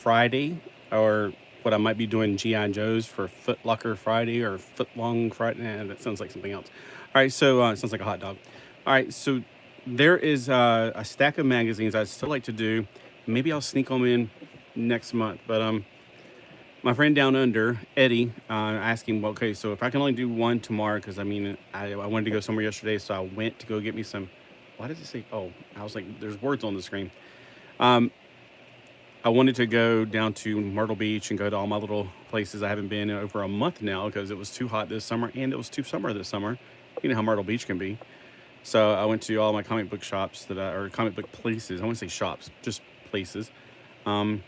Friday, or what I might be doing G.I. Joe's for Foot Locker Friday or Foot Long Friday. Nah, that sounds like something else. All right, so it sounds like a hot dog. All right, so there is a stack of magazines I'd still like to do. Maybe I'll sneak them in next month. But my friend down under, Eddie, asking, well, okay, so if I can only do one tomorrow, because I wanted to go somewhere yesterday, so I went to go get me some. Why does it say? Oh, I was like, there's words on the screen. Um, I wanted to go down to Myrtle Beach and go to all my little places I haven't been in over a month now because it was too hot this summer and it was too summer this summer. You know how Myrtle Beach can be. So I went to all my comic book shops or comic book places. I wouldn't say shops, just places. Um,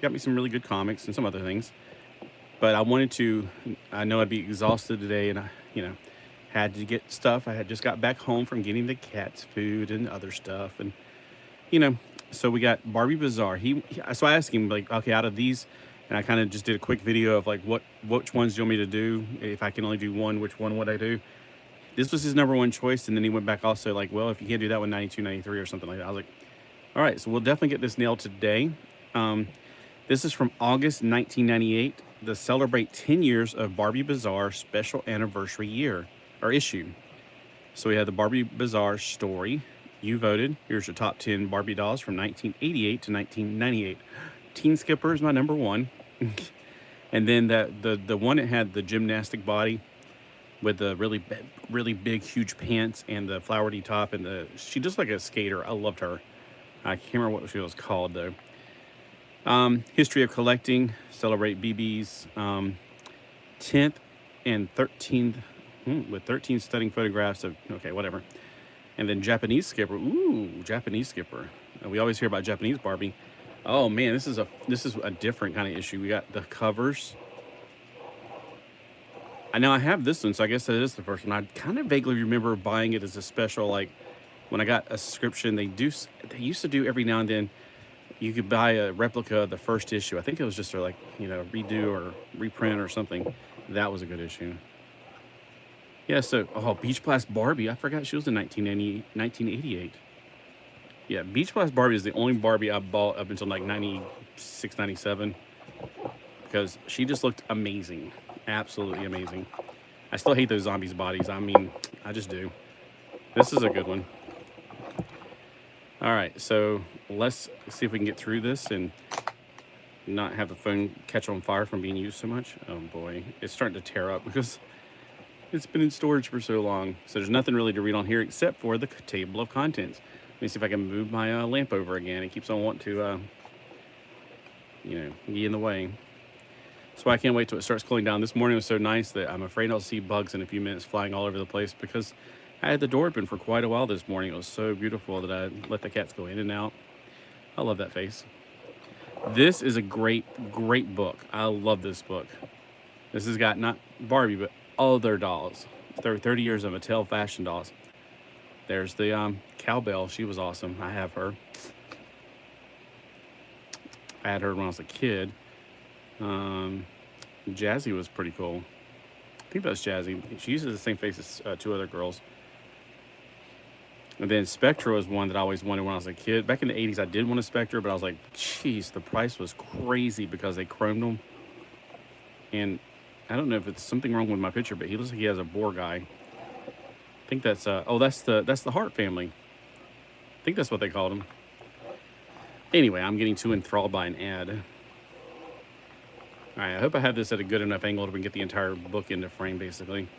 got me some really good comics and some other things. But I know I'd be exhausted today and had to get stuff. I had just got back home from getting the cats food and other stuff. And you know, so we got Barbie Bazaar. So I asked him like, okay, out of these, and I kind of just did a quick video of like which ones do you want me to do? If I can only do one, which one would I do? This was his number one choice, and then he went back also like, well, if you can't do that one, 92, 93 or something like that. I was like, all right, so we'll definitely get this nailed today. Um, this is from August 1998, the celebrate 10 years of Barbie Bazaar special anniversary year or issue. So we had the Barbie Bazaar story. You voted. Here's your top 10 Barbie dolls from 1988 to 1998. Teen Skipper is my number one. And then the one that had the gymnastic body with the really big, huge pants and the flowery top. And she just like a skater. I loved her. I can't remember what she was called, though. History of collecting. Celebrate BB's 10th and 13th. With 13 stunning photographs of, okay, whatever. And then Japanese Skipper. Ooh, Japanese Skipper. We always hear about Japanese Barbie. Oh man, this is a different kind of issue. We got the covers. I know I have this one, so I guess that is the first one. I kind of vaguely remember buying it as a special, like when I got a subscription. They used to do every now and then. You could buy a replica of the first issue. I think it was just a redo or reprint or something. That was a good issue. Yeah, so, Beach Blast Barbie. I forgot she was in 1988. Yeah, Beach Blast Barbie is the only Barbie I bought up until like 96, 97. Because she just looked amazing. Absolutely amazing. I still hate those zombies' bodies. I just do. This is a good one. All right, so let's see if we can get through this and not have the phone catch on fire from being used so much. Oh boy, it's starting to tear up because it's been in storage for so long. So there's nothing really to read on here except for the table of contents. Let me see if I can move my lamp over again. It keeps on wanting to, get in the way. So I can't wait till it starts cooling down. This morning was so nice that I'm afraid I'll see bugs in a few minutes flying all over the place because I had the door open for quite a while this morning. It was so beautiful that I let the cats go in and out. I love that face. This is a great book. I love this book. This has got not Barbie, but other dolls. 30 years of Mattel fashion dolls. There's the cowbell. She was awesome. I have her. I had her when I was a kid. Jazzy was pretty cool. I think that's Jazzy. She uses the same face as two other girls. And then Spectra was one that I always wanted when I was a kid. Back in the 80s, I did want a Spectra, but I was like, geez, the price was crazy because they chromed them. And I don't know if it's something wrong with my picture, but he looks like he has a boar guy. I think that's that's the Hart family. I think that's what they called him. Anyway, I'm getting too enthralled by an ad. All right, I hope I have this at a good enough angle that we can get the entire book into frame, basically.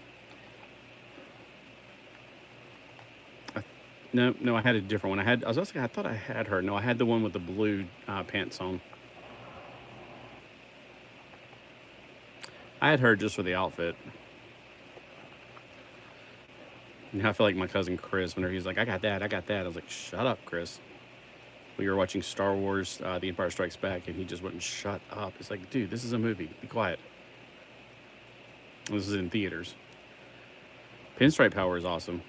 No, I had a different one. I thought I had her. No, I had the one with the blue pants on. I had her just for the outfit. And I feel like my cousin Chris, whenever he's like, I got that. I was like, shut up, Chris. We were watching Star Wars, The Empire Strikes Back, and he just wouldn't shut up. It's like, dude, this is a movie. Be quiet. This is in theaters. Pinstripe Power is awesome.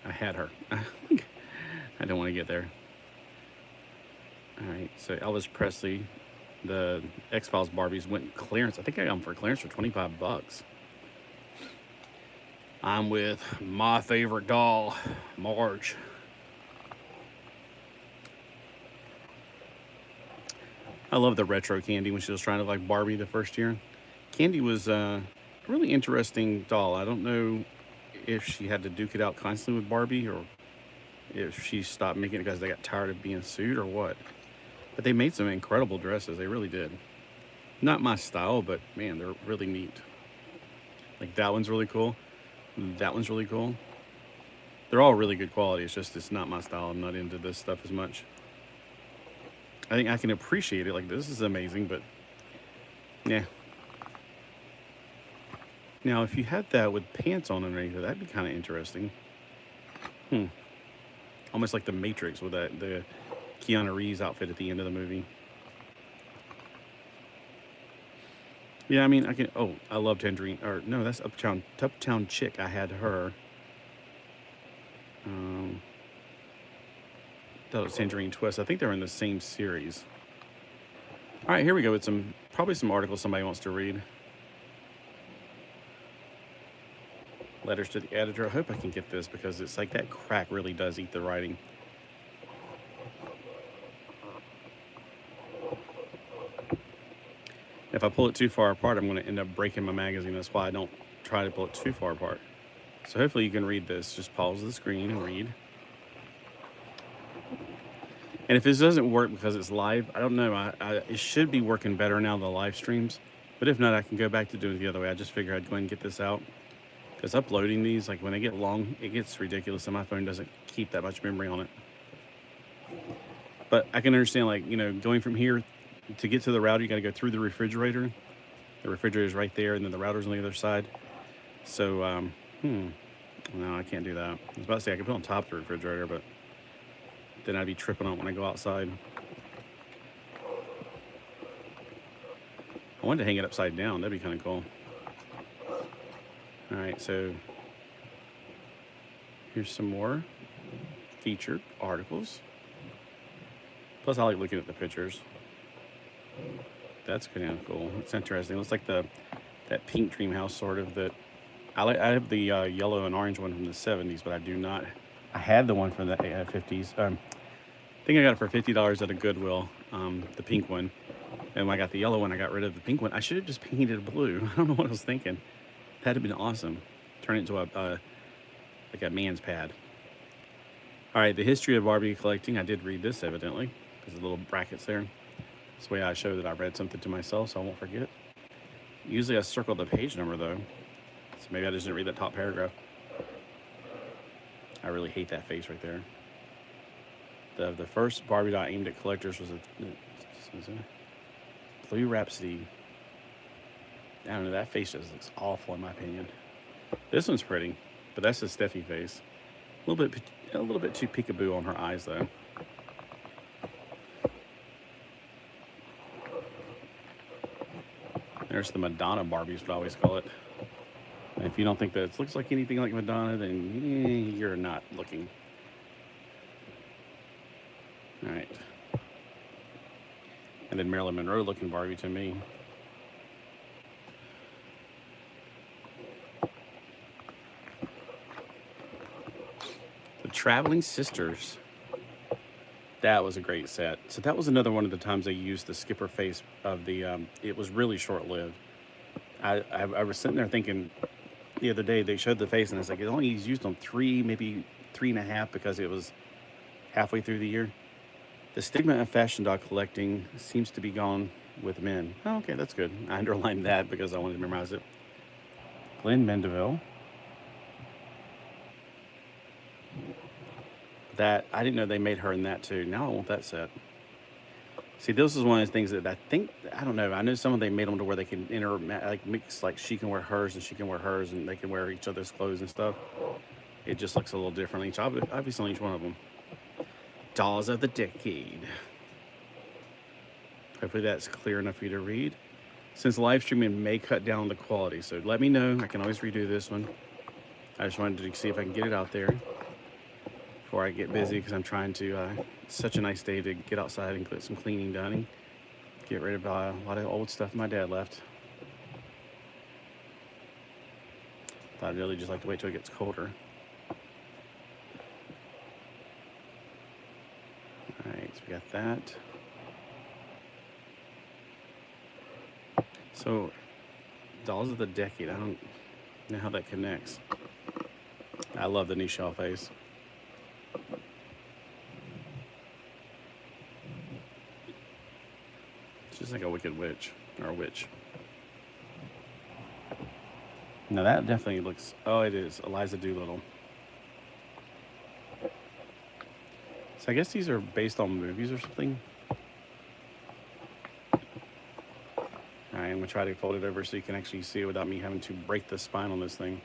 I had her. I don't want to get there. All right, so Elvis Presley, the X-Files Barbies went clearance. I think I got them for clearance for $25. I'm with my favorite doll, Marge. I love the retro Candy when she was trying to like Barbie the first year. Candy was a really interesting doll. I don't know if she had to duke it out constantly with Barbie or if she stopped making it because they got tired of being sued or what. But they made some incredible dresses. They really did. Not my style, but man, they're really neat. Like that one's really cool. That one's really cool. They're all really good quality. It's just it's not my style. I'm not into this stuff as much. I think I can appreciate it. Like this is amazing, but yeah. Now, if you had that with pants on underneath it, that'd be kind of interesting. Almost like the Matrix with the Keanu Reeves outfit at the end of the movie. Yeah, I mean, I can. Oh, I love Tangerine. Or no, that's Uptown Chick. I had her. That was Tangerine Twist. I think they're in the same series. All right, here we go with probably some articles somebody wants to read. Letters to the editor. I hope I can get this because it's like that crack really does eat the writing. If I pull it too far apart, I'm going to end up breaking my magazine. That's why I don't try to pull it too far apart. So hopefully you can read this. Just pause the screen and read. And if this doesn't work because it's live, I don't know. It should be working better now, the live streams. But if not, I can go back to doing it the other way. I just figured I'd go ahead and get this out. Because uploading these, like when they get long, it gets ridiculous and my phone doesn't keep that much memory on it. But I can understand, like, you know, going from here to get to the router, you got to go through the refrigerator. The refrigerator is right there, and then the router's on the other side. So, no, I can't do that. I was about to say I could put it on top of the refrigerator, but then I'd be tripping on it when I go outside. I wanted to hang it upside down. That'd be kind of cool. All right, so here's some more featured articles. Plus, I like looking at the pictures. That's kind of cool. It's interesting. It looks like that pink dream house sort of that. I have the yellow and orange one from the 70s, but I do not. I had the one from the 50s. I think I got it for $50 at a Goodwill, the pink one. And when I got the yellow one, I got rid of the pink one. I should have just painted it blue. I don't know what I was thinking. That'd have been awesome. Turn it into like a man's pad. All right, the history of Barbie collecting. I did read this, evidently. There's little brackets there. This way I show that I read something to myself so I won't forget. Usually I circle the page number, though. So maybe I just didn't read that top paragraph. I really hate that face right there. The first Barbie doll aimed at collectors was a Blue Rhapsody. I don't know, that face just looks awful in my opinion. This one's pretty, but that's the Steffi face. A little bit too peekaboo on her eyes, though. There's the Madonna Barbie, is what I always call it. And if you don't think that it looks like anything like Madonna, then you're not looking. All right. And then Marilyn Monroe looking Barbie to me. The Traveling Sisters. That was a great set. So that was another one of the times they used the skipper face of the, it was really short-lived. I was sitting there thinking the other day, they showed the face and it's like, it only used on 3, maybe 3.5 because it was halfway through the year. The stigma of fashion doll collecting seems to be gone with men. Oh, okay, that's good. I underlined that because I wanted to memorize it. Glenn Mendeville. That, I didn't know they made her in that too. Now I want that set. See, this is one of the things that I think, I don't know, I know some of them made them to where they can mix, like she can wear hers and she can wear hers and they can wear each other's clothes and stuff. It just looks a little different obviously on each one of them. Dolls of the Decade. Hopefully that's clear enough for you to read. Since live streaming may cut down the quality, so let me know. I can always redo this one. I just wanted to see if I can get it out there before I get busy because I'm trying to, it's such a nice day to get outside and get some cleaning done and get rid of a lot of old stuff my dad left. Thought I'd really just like to wait till it gets colder. All right, so we got that. So, dolls of the decade. I don't know how that connects. I love the new shell face. It's just like a wicked witch, or a witch. Now that definitely looks, oh, it is, Eliza Doolittle. So I guess these are based on movies or something. All right, I'm gonna try to fold it over so you can actually see it without me having to break the spine on this thing.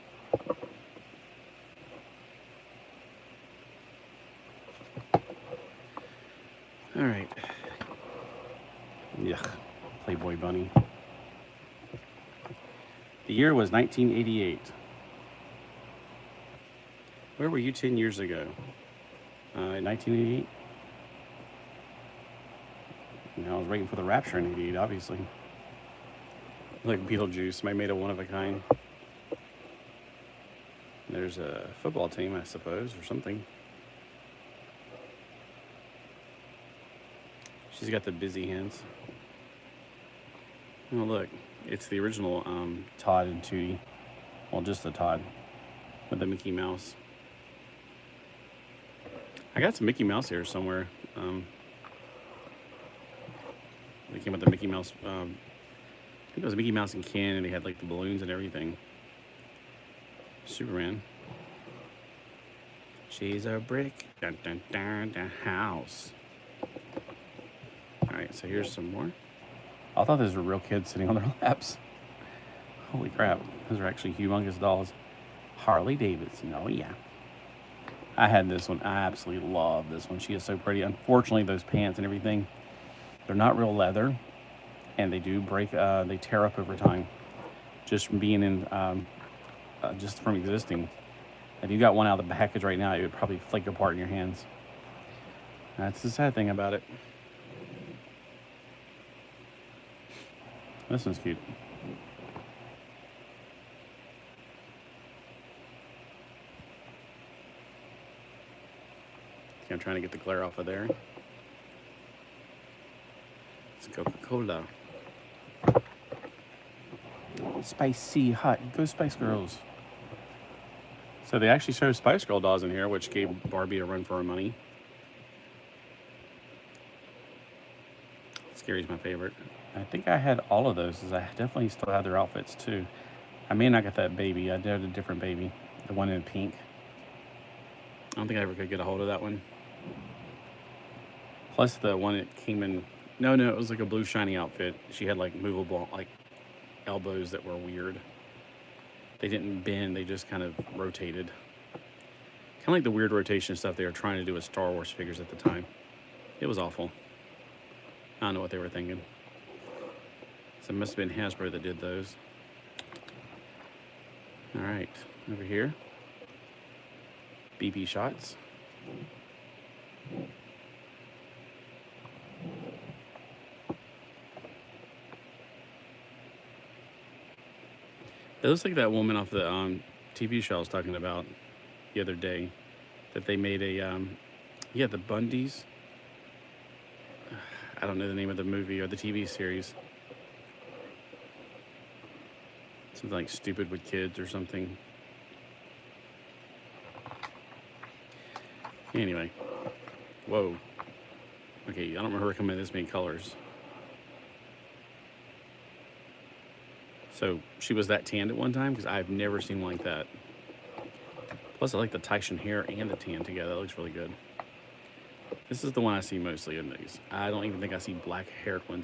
All right. Yuck, Playboy bunny. The year was 1988. Where were you 10 years ago? 1988? I was waiting for the rapture in 88, obviously. Like Beetlejuice, made a one-of-a-kind. There's a football team, I suppose, or something. She's got the busy hands. Oh, look. It's the original Todd and Tootie. Well, just the Todd with the Mickey Mouse. I got some Mickey Mouse here somewhere. They came with the Mickey Mouse. I think it was Mickey Mouse and Ken, and they had like the balloons and everything. Superman. She's a brick. Dun, dun, dun, dun, house. All right, so here's some more. I thought those were real kids sitting on their laps. Holy crap. Those are actually humongous dolls. Harley Davidson. Oh, yeah. I had this one. I absolutely love this one. She is so pretty. Unfortunately, those pants and everything, they're not real leather. And they do break, they tear up over time. Just from being in, just from existing. If you got one out of the package right now, it would probably flake apart in your hands. That's the sad thing about it. This one's cute. I'm trying to get the glare off of there. It's Coca-Cola. Spicy, hot. Go Spice Girls. So they actually show Spice Girl dolls in here, which gave Barbie a run for her money. Scary's my favorite. I think I had all of those, as I definitely still had their outfits too. I may not get that baby. I did a different baby, the one in pink. I don't think I ever could get a hold of that one. Plus the one that came in, no, it was like a blue shiny outfit. She had like movable, like elbows that were weird. They didn't bend, they just kind of rotated. Kind of like the weird rotation stuff they were trying to do with Star Wars figures at the time. It was awful. I don't know what they were thinking. So it must have been Hasbro that did those. All right, over here. BP shots. It looks like that woman off the TV show I was talking about the other day. That they made a, yeah, the Bundys. I don't know the name of the movie or the TV series. Something like Stupid with Kids or something. Anyway. Whoa. Okay, I don't remember her coming in this many colors. So she was that tanned at one time? Because I've never seen one like that. Plus I like the Tyson hair and the tan together. That looks really good. This is the one I see mostly in these. I don't even think I see black haired ones